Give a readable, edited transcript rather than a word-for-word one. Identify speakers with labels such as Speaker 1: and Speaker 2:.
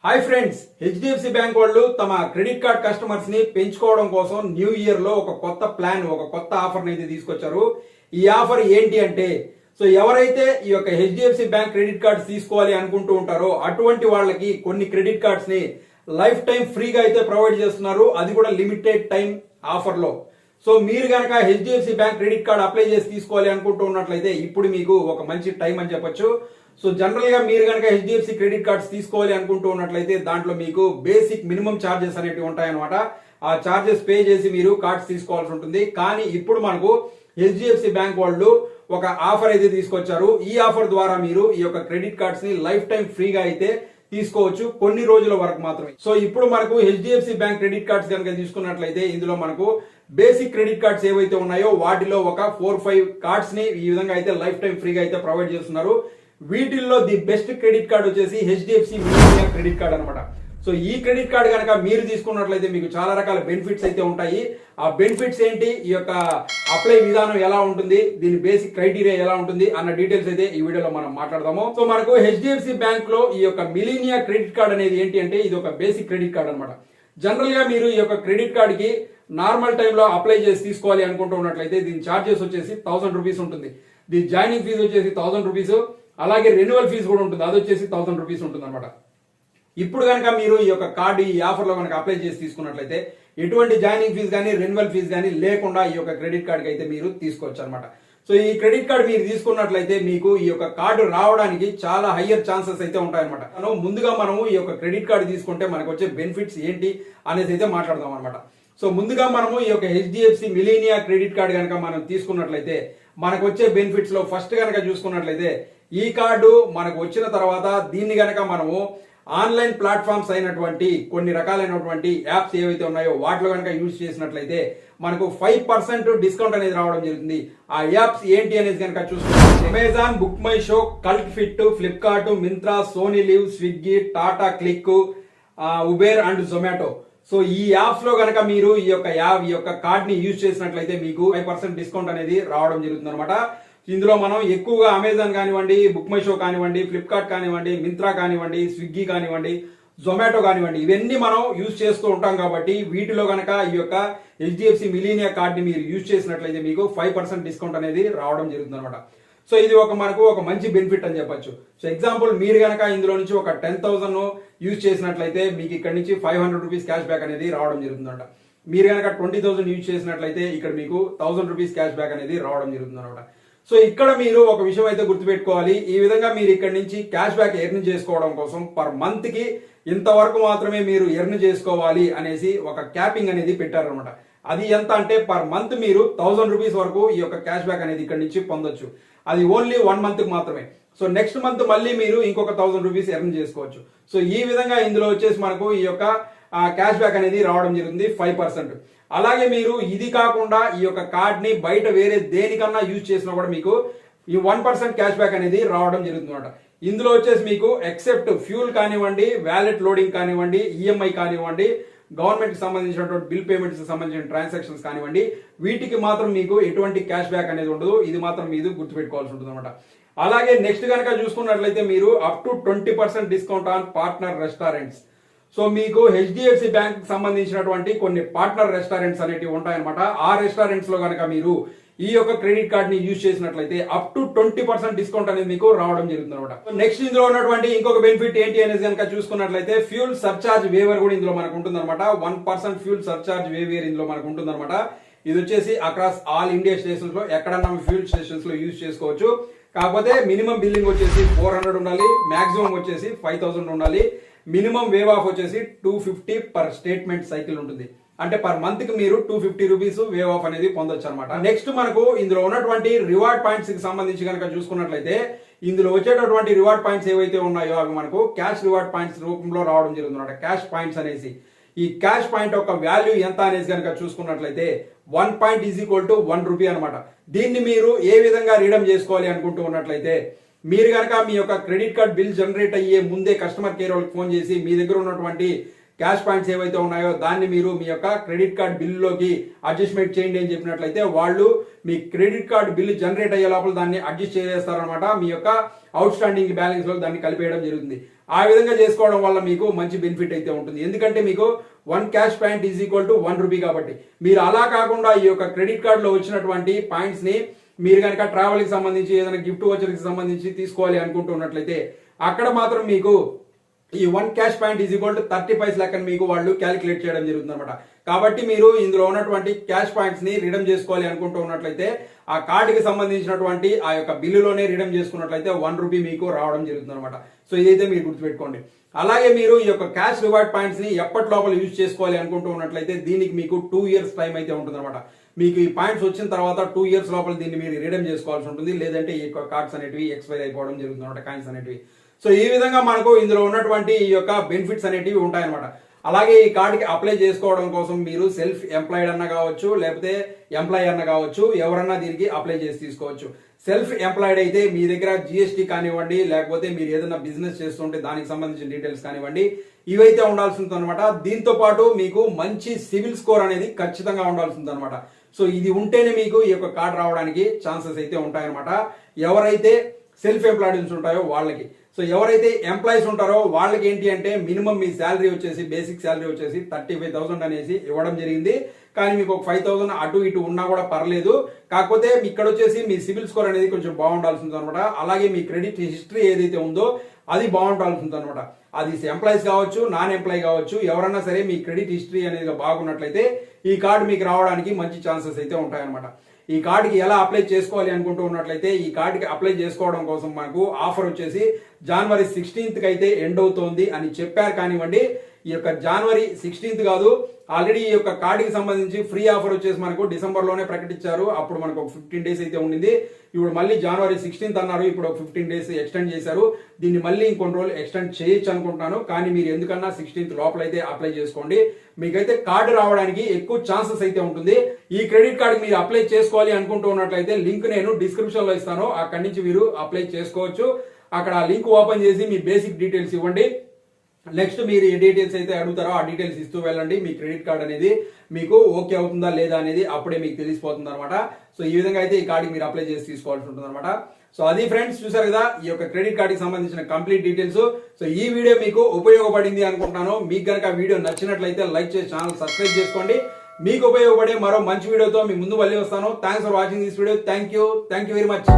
Speaker 1: Hi friends, HDFC bank వాళ్ళు తమ credit card customers ని పెంచుకోవడం కోసం న్యూ ఇయర్ లో ఒక కొత్త ప్లాన్, ఒక కొత్త ఆఫర్ అయితే తీసుకొచ్చారు. ఈ ఆఫర్ ఏంటి అంటే, సో ఎవరైతే ఈ యొక్క హెచ్డిఎఫ్సి బ్యాంక్ క్రెడిట్ కార్డ్స్ తీసుకోవాలి అనుకుంటూ ఉంటారో అటువంటి వాళ్ళకి కొన్ని క్రెడిట్ కార్డ్స్ ని లైఫ్ టైం ఫ్రీగా అయితే ప్రొవైడ్ చేస్తున్నారు. అది కూడా లిమిటెడ్ టైం ఆఫర్ లో. సో మీరు కనుక HDFC bank credit card apply చేసి తీసుకోవాలి అనుకుంటూ ఉన్నట్లయితే ఇప్పుడు మీకు ఒక మంచి టైం అని చెప్పొచ్చు. సో జనరల్ గా మీరు కనుక హెచ్డిఎఫ్సి క్రెడిట్ కార్డ్స్ తీసుకోవాలి అనుకుంటూ ఉన్నట్లయితే దాంట్లో మీకు బేసిక్ మినిమం ఛార్జెస్ అనేవి ఉంటాయన్నమాట. ఆ ఛార్జెస్ పే చేసి మీరు కార్డ్స్ తీసుకోవాల్సి ఉంటుంది. కానీ ఇప్పుడు మనకు హెచ్డిఎఫ్సి బ్యాంక్ వాళ్ళు ఒక ఆఫర్ అయితే తీసుకొచ్చారు. ఈ ఆఫర్ ద్వారా మీరు ఈ యొక్క క్రెడిట్ కార్డ్స్ ని లైఫ్ టైం ఫ్రీగా అయితే తీసుకోవచ్చు, కొన్ని రోజుల వరకు మాత్రమే. సో ఇప్పుడు మనకు హెచ్డిఎఫ్సి బ్యాంక్ క్రెడిట్ కార్డ్స్ కనుక తీసుకున్నట్లయితే ఇందులో మనకు బేసిక్ క్రెడిట్ కార్డ్స్ ఏవైతే ఉన్నాయో వాటిలో ఒక 4-5 కార్డ్స్ ని ఈ విధంగా అయితే లైఫ్ టైం ఫ్రీగా అయితే ప్రొవైడ్ చేస్తున్నారు. వీటిల్లో ది బెస్ట్ క్రెడిట్ కార్డ్ వచ్చేసి హెచ్డిఎఫ్సి మిలీనియా క్రెడిట్ కార్డ్ అనమాట. సో ఈ క్రెడిట్ కార్డ్ కనుక మీరు తీసుకున్నట్లయితే మీకు చాలా రకాల బెనిఫిట్స్ అయితే ఉంటాయి. ఆ బెనిఫిట్స్ ఏంటి, ఈ యొక్క అప్లై విధానం ఎలా ఉంటుంది, దీని బేసిక్ క్రైటీరియా ఎలా ఉంటుంది అన్న డీటెయిల్స్ అయితే ఈ వీడియోలో మనం మాట్లాడదాము. సో మనకు హెచ్డిఎఫ్సి బ్యాంక్ లో ఈ యొక్క మిలీనియా క్రెడిట్ కార్డ్ అనేది ఏంటి అంటే ఇది ఒక బేసిక్ క్రెడిట్ కార్డ్ అనమాట. జనరల్ గా మీరు ఈ యొక్క క్రెడిట్ కార్డ్ కి నార్మల్ టైంలో అప్లై చేసి తీసుకోవాలి అనుకుంటూ ఉన్నట్లయితే దీని ఛార్జెస్ వచ్చేసి 1000 రూపీస్ ఉంటుంది. దీని జాయినింగ్ ఫీజు వచ్చేసి 1000 రూపీస్, అలాగే రెన్యువల్ ఫీజు కూడా ఉంటుంది, అది వచ్చేసి 1000 రూపీస్ ఉంటుంది అనమాట. ఇప్పుడు కనుక మీరు ఈ యొక్క కార్డు ఈ ఆఫర్ లో కనుక అప్లై చేసి తీసుకున్నట్లయితే ఎటువంటి జాయినింగ్ ఫీజు కానీ రెన్యువల్ ఫీజు కానీ లేకుండా ఈ యొక్క క్రెడిట్ కార్డ్ కి అయితే మీరు తీసుకోవచ్చు అనమాట. సో ఈ క్రెడిట్ కార్డ్ మీరు తీసుకున్నట్లయితే మీకు ఈ యొక్క కార్డు రావడానికి చాలా హయ్యర్ ఛాన్సెస్ అయితే ఉంటాయన్నమాట. ముందుగా మనము ఈ యొక్క క్రెడిట్ కార్డు తీసుకుంటే మనకు వచ్చే బెనిఫిట్స్ ఏంటి అనేది అయితే మాట్లాడదాం అనమాట. సో ముందుగా మనము ఈ యొక్క హెచ్డిఎఫ్సి మిలీనియా క్రెడిట్ కార్డు కనుక మనం తీసుకున్నట్లయితే మనకు వచ్చే బెనిఫిట్స్ లో ఫస్ట్ కనుక చూసుకున్నట్లయితే ఈ కార్డు మనకు వచ్చిన తర్వాత దీన్ని కనుక మనము ఆన్లైన్ ప్లాట్ఫామ్స్ అయినటువంటి కొన్ని రకాలైనటువంటి యాప్స్ ఏవైతే ఉన్నాయో వాటిలో కనుక యూజ్ చేసినట్లయితే మనకు 5% డిస్కౌంట్ అనేది రావడం జరుగుతుంది. ఆ యాప్స్ ఏంటి అనేది కనుక చూసుకుంటే Amazon, Book My Show, cult fit, Flipkart, Myntra, Sony Liv, Swiggy, Tata Cliq, Uber and Zomato. So ఈ యాప్స్ లో కనుక మీరు ఈ యొక్క కార్డ్ ని యూజ్ చేసినట్లయితే మీకు 5% డిస్కౌంట్ అనేది రావడం జరుగుతుంది అనమాట. ఇందులో మనం ఎక్కువగా అమెజాన్ కానివ్వండి, బుక్ మై షో కానివ్వండి, ఫ్లిప్కార్ట్ కానివ్వండి, మింత్రా కానివ్వండి, స్విగ్గీ కానివ్వండి, జొమాటో కానివ్వండి, ఇవన్నీ మనం యూజ్ చేస్తూ ఉంటాం కాబట్టి వీటిలో కనుక ఈ యొక్క హెచ్డిఎఫ్సి మిలీనియా కార్డ్ ని మీరు యూజ్ చేసినట్లయితే మీకు 5% డిస్కౌంట్ అనేది రావడం జరుగుతుంది అనమాట. సో ఇది మనకు ఒక మంచి బెనిఫిట్ అని చెప్పొచ్చు. సో ఎగ్జాంపుల్ మీరు కనుక ఇందులో నుంచి ఒక 10,000 యూజ్ చేసినట్లయితే మీకు ఇక్కడ నుంచి 500 రూపీస్ క్యాష్ బ్యాక్ అనేది రావడం జరుగుతుందన్నమాట. మీరు కనుక 20,000 యూజ్ చేసినట్లయితే ఇక్కడ మీకు 1000 రూపీస్ క్యాష్ బ్యాక్ అనేది రావడం జరుగుతుంది అనమాట. సో ఇక్కడ మీరు ఒక విషయం అయితే గుర్తుపెట్టుకోవాలి. ఈ విధంగా మీరు ఇక్కడ నుంచి క్యాష్ బ్యాక్ ఎర్న్ చేసుకోవడం కోసం పర్ మంత్ కి ఇంతవరకు మాత్రమే మీరు ఎర్న్ చేసుకోవాలి అనేసి ఒక క్యాపింగ్ అనేది పెట్టారనమాట. అది ఎంత అంటే పర్ మంత్ మీరు 1000 రూపీస్ వరకు ఈ యొక్క క్యాష్ బ్యాక్ అనేది ఇక్కడ నుంచి పొందొచ్చు. అది ఓన్లీ 1 మంత్ మాత్రమే. సో నెక్స్ట్ మంత్ మళ్ళీ మీరు ఇంకొక 1000 రూపీస్ ఎర్న్ చేసుకోవచ్చు. సో ఈ విధంగా ఇందులో వచ్చేసి మనకు ఈ యొక్క క్యాష్ బ్యాక్ అనేది రావడం జరుగుతుంది 5%. అలాగే మీరు ఇది కాకుండా ఈ యొక్క కార్డ్ ని బయట వేరే దేనికన్నా యూజ్ చేసినా కూడా మీకు ఈ 1% క్యాష్ బ్యాక్ అనేది రావడం జరుగుతుంది అనమాట. ఇందులో వచ్చేసి మీకు ఎక్సెప్ట్ ఫ్యూల్ కానివ్వండి, వ్యాలెట్ లోడింగ్ కానివ్వండి, ఈఎంఐ కానివ్వండి, గవర్నమెంట్ కి సంబంధించినటువంటి బిల్ పేమెంట్స్ సంబంధించిన ట్రాన్సాక్షన్స్ కానివ్వండి, వీటికి మాత్రం మీకు ఎటువంటి క్యాష్ బ్యాక్ అనేది ఉండదు. ఇది మాత్రం మీరు గుర్తుపెట్టుకోవాల్సి ఉంటుంది అనమాట. అలాగే నెక్స్ట్ కనుక చూసుకున్నట్లయితే మీరు up to 20% discount on partner restaurants. So మీకు హెచ్డిఎఫ్సి బ్యాంక్ సంబంధించినటువంటి కొన్ని పార్ట్నర్ రెస్టారెంట్స్ అనేవి ఉంటాయన్నమాట. ఆ రెస్టారెంట్స్ లో కనుక మీరు ఈ యొక్క క్రెడిట్ కార్డ్ ని యూజ్ చేసినట్లయితే అప్ టు 20% డిస్కౌంట్ అనేది మీకు రావడం జరుగుతుంది అనమాట. నెక్స్ట్ ఇందులో ఉన్నటువంటి ఇంకొక బెనిఫిట్ ఏంటి అనేది కనుక చూసుకున్నట్లయితే ఫ్యూల్ సర్చార్జ్ వేవర్ కూడా ఇందులో మనకు ఉంటుంది అనమాట. 1% ఫ్యూల్ సర్చార్జ్ వేవియర్ ఇందులో మనకు ఉంటుంది అనమాట. ఇది వచ్చేసి అక్రాస్ ఆల్ ఇండియా స్టేషన్స్ లో ఎక్కడన్నా ఫ్యూల్ స్టేషన్స్ లో యూజ్ చేసుకోవచ్చు. కాకపోతే మినిమం బిల్లింగ్ వచ్చేసి 400 ఉండాలి, మాక్సిమం వచ్చేసి 5000 ఉండాలి. మినిమం వేవ్ ఆఫ్ వచ్చేసి 250 పర్ స్టేట్మెంట్ సైకిల్ ఉంటుంది. అంటే పర్ మంత్ కి మీరు 250 రూపీస్ వేవ్ ఆఫ్ అనేది పొందొచ్చు అనమాట. నెక్స్ట్ మనకు ఇందులో ఉన్నటువంటి రివార్డ్ పాయింట్స్ కి సంబంధించి కనుక చూసుకున్నట్లయితే ఇందులో వచ్చేటటువంటి రివార్డ్ పాయింట్స్ ఏవైతే ఉన్నాయో అవి మనకు క్యాష్ రివార్డ్ పాయింట్స్ రూపంలో రావడం జరుగుతుంది అనమాట. క్యాష్ పాయింట్స్ అనేసి ఈ క్యాష్ పాయింట్ యొక్క వాల్యూ ఎంత అనేది కనుక చూసుకున్నట్లయితే 1 point is equal to 1 rupee అనమాట. దీన్ని మీరు ఏ విధంగా రీడమ్ చేసుకోవాలి అనుకుంటూ ఉన్నట్లయితే మీరు కనుక మీ యొక్క క్రెడిట్ కార్డ్ బిల్ జనరేట్ అయ్యే ముందే కస్టమర్ కేర్ వాళ్ళకి ఫోన్ చేసి మీ దగ్గర ఉన్నటువంటి క్యాష్ పాయింట్స్ ఏవైతే ఉన్నాయో దాన్ని మీరు మీ యొక్క క్రెడిట్ కార్డ్ బిల్లులోకి అడ్జస్ట్మెంట్ చేయండి అని చెప్పినట్లయితే వాళ్ళు మీ క్రెడిట్ కార్డ్ బిల్లు జనరేట్ అయ్యే లోపల దాన్ని అడ్జస్ట్ చేసేస్తారనమాట. మీ యొక్క అవుట్ స్టాండింగ్ బ్యాలెన్స్ లో దాన్ని కలిపేయడం జరుగుతుంది. ఆ విధంగా చేసుకోవడం వల్ల మీకు మంచి బెనిఫిట్ అయితే ఉంటుంది. ఎందుకంటే మీకు 1 cash point is equal to 1 rupee కాబట్టి మీరు అలా కాకుండా ఈ యొక్క క్రెడిట్ కార్డులో వచ్చినటువంటి పాయింట్స్ ని మీరు కనుక ట్రావెల్ కి సంబంధించి ఏదైనా గిఫ్ట్ వోచర్ కి సంబంధించి తీసుకోవాలి అనుకుంటున్నట్లయితే అక్కడ మాత్రం మీకు ఈ 1 cash point is equal to 30 paise లెక్కన మీకు వాళ్ళు క్యాలిక్యులేట్ చేయడం జరుగుతుంది అనమాట. కాబట్టి మీరు ఇందులో ఉన్నటువంటి క్యాష్ పాయింట్స్ ని రిడమ్ చేసుకోవాలి అనుకుంటూ ఉన్నట్లయితే ఆ కార్డుకి సంబంధించినటువంటి ఆ యొక్క బిల్లులోనే రిడమ్ చేసుకున్నట్లయితే 1 రూపీ మీకు రావడం జరుగుతుంది అనమాట. సో ఇదైతే మీరు గుర్తుపెట్టుకోండి. అలాగే మీరు ఈ యొక్క క్యాష్ రివార్డ్ పాయింట్స్ ని ఎప్పటి లోపల యూజ్ చేసుకోవాలి అనుకుంటూ ఉన్నట్లయితే దీనికి మీకు 2 ఇయర్స్ టైం అయితే ఉంటుంది అనమాట. మీకు ఈ పాయింట్స్ వచ్చిన తర్వాత 2 ఇయర్స్ లోపల దీన్ని మీరు రిడమ్ చేసుకోవాల్సి ఉంటుంది. లేదంటే ఈ యొక్క కార్డ్స్ అనేటివి ఎక్స్పైర్ అయిపోవడం జరుగుతుంది అనమాట, కాయిన్స్ అనేటివి. సో ఈ విధంగా మనకు ఇందులో ఉన్నటువంటి ఈ యొక్క బెనిఫిట్స్ అనేటివి ఉంటాయన్నమాట. అలాగే ఈ కార్డుకి అప్లై చేసుకోవడం కోసం మీరు సెల్ఫ్ ఎంప్లాయిడ్ అన్న కావచ్చు, లేకపోతే ఎంప్లాయీ అన్న కావచ్చు, ఎవరన్నా దీనికి అప్లై చేసి తీసుకోవచ్చు. సెల్ఫ్ ఎంప్లాయిడ్ అయితే మీ దగ్గర జిఎస్టీ కానివ్వండి, లేకపోతే మీరు ఏదైనా బిజినెస్ చేస్తుంటే దానికి సంబంధించిన డీటెయిల్స్ కానివ్వండి, ఇవైతే ఉండాల్సి ఉంటుంది అనమాట. దీంతో పాటు మీకు మంచి సివిల్ స్కోర్ అనేది ఖచ్చితంగా ఉండాల్సి ఉంటుంది అనమాట. సో ఇది ఉంటేనే మీకు ఈ యొక్క కార్డు రావడానికి ఛాన్సెస్ అయితే ఉంటాయన్నమాట. ఎవరైతే సెల్ఫ్ ఎంప్లాయిడ్ ఉంటాయో వాళ్ళకి. సో ఎవరైతే ఎంప్లాయీస్ ఉంటారో వాళ్ళకి ఏంటి అంటే మినిమం మీ శాలరీ వచ్చేసి బేసిక్ శాలరీ వచ్చేసి 35,000 అనేసి ఇవ్వడం జరిగింది. కానీ మీకు ఒక 5,000 అటు ఇటు ఉన్నా కూడా పర్లేదు. కాకపోతే ఇక్కడ వచ్చేసి మీ సివిల్ స్కోర్ అనేది కొంచెం బాగుండాల్సి ఉంటుంది అనమాట. అలాగే మీ క్రెడిట్ హిస్టరీ ఏదైతే ఉందో అది బాగుండాల్సి ఉంటుంది అనమాట. అది ఎంప్లాయీస్ కావచ్చు, నాన్ ఎంప్లాయీ కావచ్చు, ఎవరన్నా సరే మీ క్రెడిట్ హిస్టరీ అనేది బాగున్నట్లయితే ఈ కార్డు మీకు రావడానికి మంచి ఛాన్సెస్ అయితే ఉంటాయన్నమాట. ఈ కార్డుకి ఎలా అప్లై చేసుకోవాలి అనుకుంటూ ఉన్నట్లయితే ఈ కార్డుకి అప్లై చేసుకోవడం కోసం మనకు ఆఫర్ వచ్చేసి జనవరి 16th అయితే ఎండ్ అవుతోంది అని చెప్పారు. కానివ్వండి, ఈ యొక్క జనవరి 16th కాదు, ఆల్రెడీ ఈ యొక్క కార్డుకి సంబంధించి ఫ్రీ ఆఫర్ వచ్చేసి మనకు డిసెంబర్ లోనే ప్రకటించారు. అప్పుడు మనకు ఒక 15 డేస్ అయితే ఉండింది. ఇప్పుడు మళ్ళీ జనవరి 16th అన్నారు. ఇప్పుడు ఒక 15 డేస్ ఎక్స్టెండ్ చేశారు. దీన్ని మళ్ళీ ఇంకొన్ని రోజులు ఎక్స్టెండ్ చేయొచ్చు అనుకుంటున్నాను. కానీ మీరు ఎందుకన్నా 16th లోపల అయితే అప్లై చేసుకోండి. మీకైతే కార్డు రావడానికి ఎక్కువ ఛాన్సెస్ అయితే ఉంటుంది. ఈ క్రెడిట్ కార్డు మీరు అప్లై చేసుకోవాలి అనుకుంటూ ఉన్నట్లయితే లింక్ నేను డిస్క్రిప్షన్ లో ఇస్తాను. అక్కడి నుంచి మీరు అప్లై చేసుకోవచ్చు. అక్కడ ఆ లింక్ ఓపెన్ చేసి మీ బేసిక్ డీటెయిల్స్ ఇవ్వండి. నెక్స్ట్ మీరు ఏ డీటెయిల్స్ అయితే అడుగుతారో ఆ డీటెయిల్స్ ఇస్తూ వెళ్ళండి. మీ క్రెడిట్ కార్డ్ అనేది మీకు ఓకే అవుతుందా లేదా అనేది అప్పుడే మీకు తెలిసిపోతుంది అనమాట. సో ఈ విధంగా అయితే ఈ కార్డుకి మీరు అప్లై చేసి తీసుకోవాల్సి ఉంటుంది అనమాట. సో అది ఫ్రెండ్స్, చూసారు కదా ఈ యొక్క క్రెడిట్ కార్డ్ కి సంబంధించిన కంప్లీట్ డీటెయిల్స్. సో ఈ వీడియో మీకు ఉపయోగపడింది అనుకుంటున్నాను. మీకు కనుక వీడియో నచ్చినట్లయితే లైక్ చేసి ఛానల్ సబ్స్క్రైబ్ చేసుకోండి. మీకు ఉపయోగపడే మరో మంచి వీడియోతో మీ ముందు మళ్ళీ వస్తాను. Thanks for watching this video. Thank you very much.